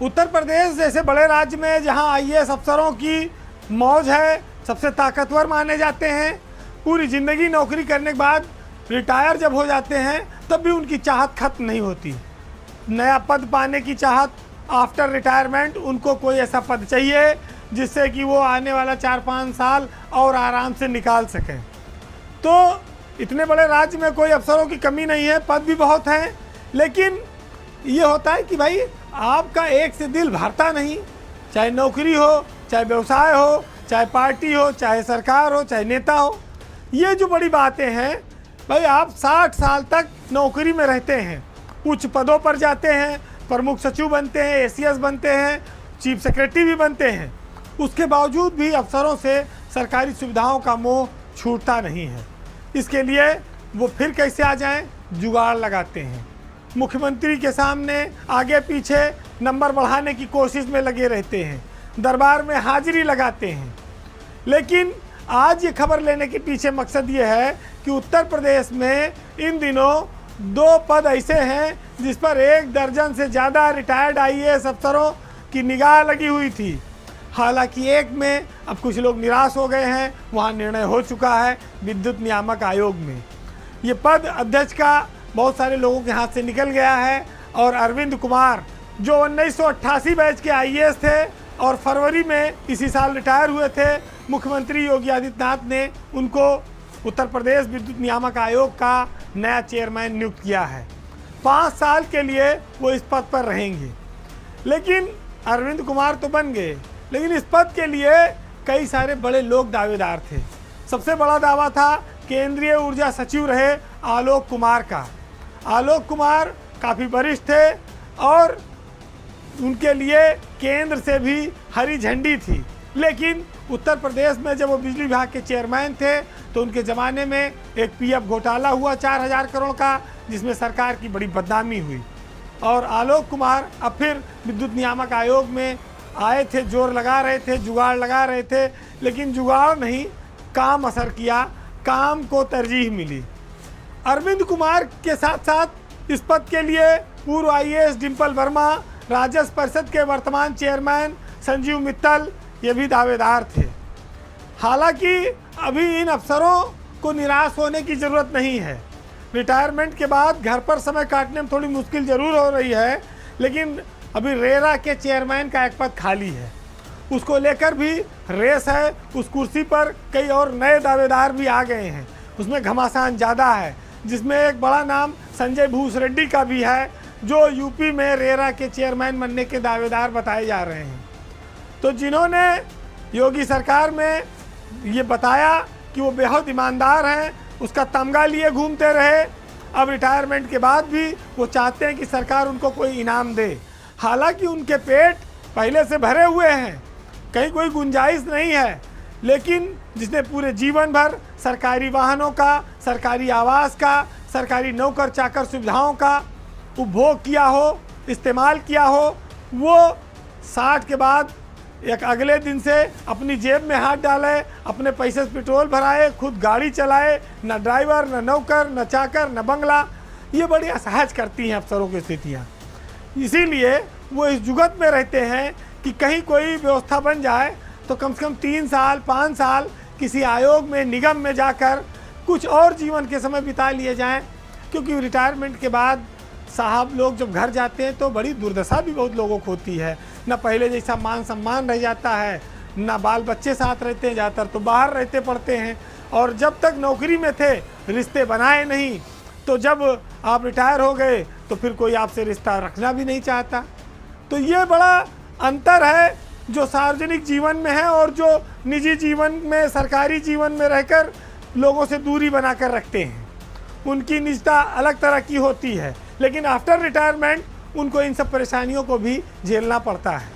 उत्तर प्रदेश जैसे बड़े राज्य में जहां आईएएस अफसरों की मौज है, सबसे ताकतवर माने जाते हैं, पूरी ज़िंदगी नौकरी करने के बाद रिटायर जब हो जाते हैं तब भी उनकी चाहत खत्म नहीं होती। नया पद पाने की चाहत आफ्टर रिटायरमेंट, उनको कोई ऐसा पद चाहिए जिससे कि वो आने वाला 4-5 साल और आराम से निकाल सकें। तो इतने बड़े राज्य में कोई अफसरों की कमी नहीं है, पद भी बहुत हैं, लेकिन ये होता है कि भाई आपका एक से दिल भरता नहीं, चाहे नौकरी हो, चाहे व्यवसाय हो, चाहे पार्टी हो, चाहे सरकार हो, चाहे नेता हो। ये जो बड़ी बातें हैं भाई, आप 60 साल तक नौकरी में रहते हैं, उच्च पदों पर जाते हैं, प्रमुख सचिव बनते हैं, एसीएस बनते हैं, चीफ सेक्रेटरी भी बनते हैं, उसके बावजूद भी अफसरों से सरकारी सुविधाओं का मोह छूटता नहीं है। इसके लिए वो फिर कैसे आ जाएं, जुगाड़ लगाते हैं। मुख्यमंत्री के सामने आगे पीछे नंबर बढ़ाने की कोशिश में लगे रहते हैं, दरबार में हाजिरी लगाते हैं। लेकिन आज ये खबर लेने के पीछे मकसद ये है कि उत्तर प्रदेश में इन दिनों 2 पद ऐसे हैं जिस पर 1 दर्जन से ज़्यादा रिटायर्ड आईएएस अफसरों की निगाह लगी हुई थी। हालांकि एक में अब कुछ लोग निराश हो गए हैं, वहाँ निर्णय हो चुका है विद्युत नियामक आयोग में। ये पद अध्यक्ष का बहुत सारे लोगों के हाथ से निकल गया है और अरविंद कुमार जो 1988 बैच के आईएएस थे और फरवरी में इसी साल रिटायर हुए थे, मुख्यमंत्री योगी आदित्यनाथ ने उनको उत्तर प्रदेश विद्युत नियामक आयोग का नया चेयरमैन नियुक्त किया है। 5 साल के लिए वो इस पद पर रहेंगे। लेकिन अरविंद कुमार तो बन गए, लेकिन इस पद के लिए कई सारे बड़े लोग दावेदार थे। सबसे बड़ा दावा था केंद्रीय ऊर्जा सचिव रहे आलोक कुमार का। आलोक कुमार काफ़ी वरिष्ठ थे और उनके लिए केंद्र से भी हरी झंडी थी। लेकिन उत्तर प्रदेश में जब वो बिजली विभाग के चेयरमैन थे तो उनके ज़माने में एक पीएफ घोटाला हुआ 4000 करोड़ का, जिसमें सरकार की बड़ी बदनामी हुई। और आलोक कुमार अब फिर विद्युत नियामक आयोग में आए थे, जोर लगा रहे थे, जुगाड़ लगा रहे थे, लेकिन जुगाड़ नहीं, काम असर किया, काम को तरजीह मिली। अरविंद कुमार के साथ साथ इस पद के लिए पूर्व आईएएस डिम्पल वर्मा, राजस्व परिषद के वर्तमान चेयरमैन संजीव मित्तल ये भी दावेदार थे। हालांकि अभी इन अफसरों को निराश होने की ज़रूरत नहीं है। रिटायरमेंट के बाद घर पर समय काटने में थोड़ी मुश्किल ज़रूर हो रही है, लेकिन अभी रेरा के चेयरमैन का एक पद खाली है, उसको लेकर भी रेस है। उस कुर्सी पर कई और नए दावेदार भी आ गए हैं, उसमें घमासान ज़्यादा है, जिसमें एक बड़ा नाम संजय भूसरेड्डी का भी है, जो यूपी में रेरा के चेयरमैन बनने के दावेदार बताए जा रहे हैं। तो जिन्होंने योगी सरकार में ये बताया कि वो बेहद ईमानदार हैं, उसका तमगा लिए घूमते रहे, अब रिटायरमेंट के बाद भी वो चाहते हैं कि सरकार उनको कोई इनाम दे। हालांकि उनके पेट पहले से भरे हुए हैं, कहीं कोई गुंजाइश नहीं है, लेकिन जिसने पूरे जीवन भर सरकारी वाहनों का, सरकारी आवास का, सरकारी नौकर चाकर सुविधाओं का उपभोग किया हो, इस्तेमाल किया हो, वो 60 के बाद एक अगले दिन से अपनी जेब में हाथ डाले, अपने पैसे से पेट्रोल भराए, खुद गाड़ी चलाए, न ड्राइवर, न नौकर, न चाकर, न बंगला। ये बड़ी असहज करती हैं अफसरों की स्थितियाँ। इसीलिए वो इस जुगत में रहते हैं कि कहीं कोई व्यवस्था बन जाए तो कम से कम 3 साल 5 साल किसी आयोग में, निगम में जाकर कुछ और जीवन के समय बिता लिए जाएं। क्योंकि रिटायरमेंट के बाद साहब लोग जब घर जाते हैं तो बड़ी दुर्दशा भी बहुत लोगों को होती है। न पहले जैसा मान सम्मान रह जाता है, न बाल बच्चे साथ रहते हैं, ज़्यादातर तो बाहर रहते पड़ते हैं, और जब तक नौकरी में थे रिश्ते बनाए नहीं, तो जब आप रिटायर हो गए तो फिर कोई आपसे रिश्ता रखना भी नहीं चाहता। तो ये बड़ा अंतर है जो सार्वजनिक जीवन में है और जो निजी जीवन में, सरकारी जीवन में रहकर लोगों से दूरी बनाकर रखते हैं। उनकी निजता अलग तरह की होती है, लेकिन आफ्टर रिटायरमेंट उनको इन सब परेशानियों को भी झेलना पड़ता है।